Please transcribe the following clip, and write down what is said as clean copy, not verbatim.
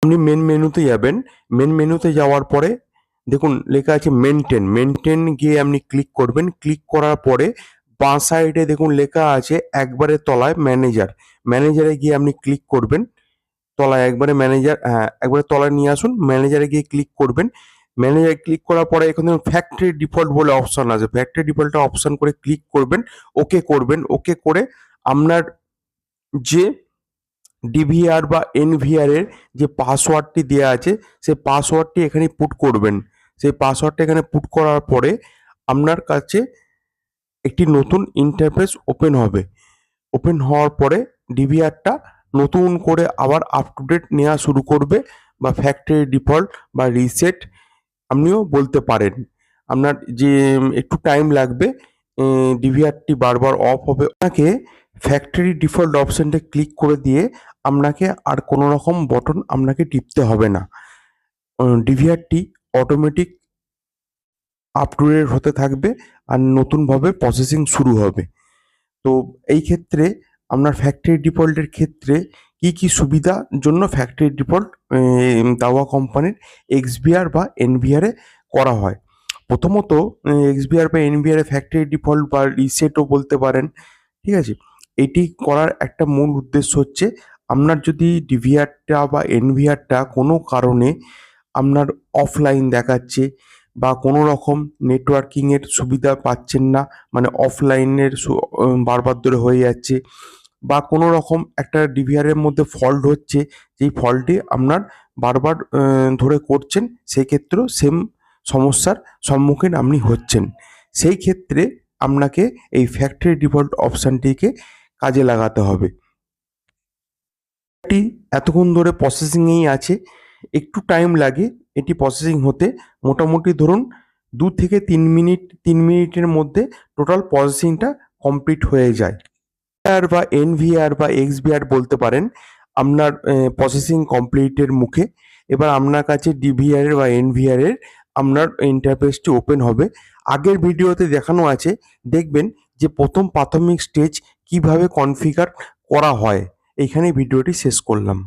আপনি মেন মেনুতে যাবেন। মেন মেনুতে যাওয়ার পরে দেখুন লেখা আছে মেনটেন গিয়ে আপনি ক্লিক করবেন। ক্লিক করার পরে বাঁ সাইডে দেখুন লেখা আছে একবারে তলায় ম্যানেজারে গিয়ে আপনি ক্লিক করবেন। তলায় একবারে ম্যানেজার, হ্যাঁ, একবারে তলায় নিয়ে আসুন। ম্যানেজারে গিয়ে ক্লিক করবেন। ম্যানেজারে ক্লিক করার পরে এখানে ফ্যাক্টরি ডিফল্ট বলে অপশন আছে। ফ্যাক্টরি ডিফল্টটা অপশন করে ক্লিক করবেন। ওকে করবেন। ওকে করে আপনার যে ডিভিআর বা এনভিআর এর যে পাসওয়ার্ডটি দেওয়া আছে সেই পাসওয়ার্ডটি এখানে পুট করবেন। সেই পাসওয়ার্ডটা এখানে পুট করার পরে আপনার কাছে একটি নতুন ইন্টারফেস ওপেন হবে। ওপেন হওয়ার পরে ডিভিআরটা নতুন করে আবার আপ টু ডেট নেওয়া শুরু করবে, বা ফ্যাক্টরি ডিফল্ট বা রিসেট আপনিও বলতে পারেন। আপনার যে একটু টাইম লাগবে, ডিভিআরটি বারবার অফ হবে। আপনাকে ফ্যাক্টরি ডিফল্ট অপশানটা ক্লিক করে দিয়ে আপনাকে আর কোনো রকম বটন আপনাকে টিপতে হবে না। ডিভিআরটি অটোমেটিক আপ টু ডেট হতে থাকবে আর নতুনভাবে প্রসেসিং শুরু হবে। তো এই ক্ষেত্রে আপনার ফ্যাক্টরি ডিফল্টের ক্ষেত্রে কি কি সুবিধার জন্য ফ্যাক্টরি ডিফল্ট দাওয়া কোম্পানির এক্সবিআর বা এনভিআরে করা হয়। প্রথমত এক্সবিআর বা এনভিআর ফ্যাক্টরি ডিফল্ট বা রিসেটও বলতে পারেন, ঠিক আছে? এটি করার একটা মূল উদ্দেশ্য হচ্ছে আপনার যদি ডিভিআরটা বা এনভিআরটা কোনো কারণে আপনার অফলাইন দেখাচ্ছে বা কোনো রকম নেটওয়ার্কিংয়ের সুবিধা পাচ্ছেন না, মানে অফলাইনের বারবার ধরে হয়ে যাচ্ছে, বা কোনো রকম একটা ডিভিআরের মধ্যে ফল্ট হচ্ছে, যেই ফল্টটি আপনার বারবার ধরে করছেন, সেই ক্ষেত্রেও সেম সমস্যার সম্মুখীন আপনি হচ্ছেন। সেই ক্ষেত্রে আপনাকে এই ফ্যাক্টরি ডিফল্ট অপশানটিকে কাজে লাগাতে হবে। এটি এতক্ষণ ধরে প্রসেসিংয়েই আছে, একটু টাইম লাগে এটি প্রসেসিং হতে। মোটামুটি ধরুন 2 থেকে 3 মিনিটের মধ্যে টোটাল প্রসেসিংটা কমপ্লিট হয়ে যায়। আর বা এনভিআর বা এক্সভিআর বলতে পারেন আপনার প্রসেসিং কমপ্লিটের মুখে। এবার আপনার কাছে ডিভিআর বা এনভিআর এর আপনার ইন্টারফেসটি ওপেন হবে। আগের ভিডিওতে দেখানো আছে, দেখবেন যে প্রথম প্রাথমিক স্টেজ কিভাবে কনফিগার করা হয়। এইখানে ভিডিওটি শেষ করলাম।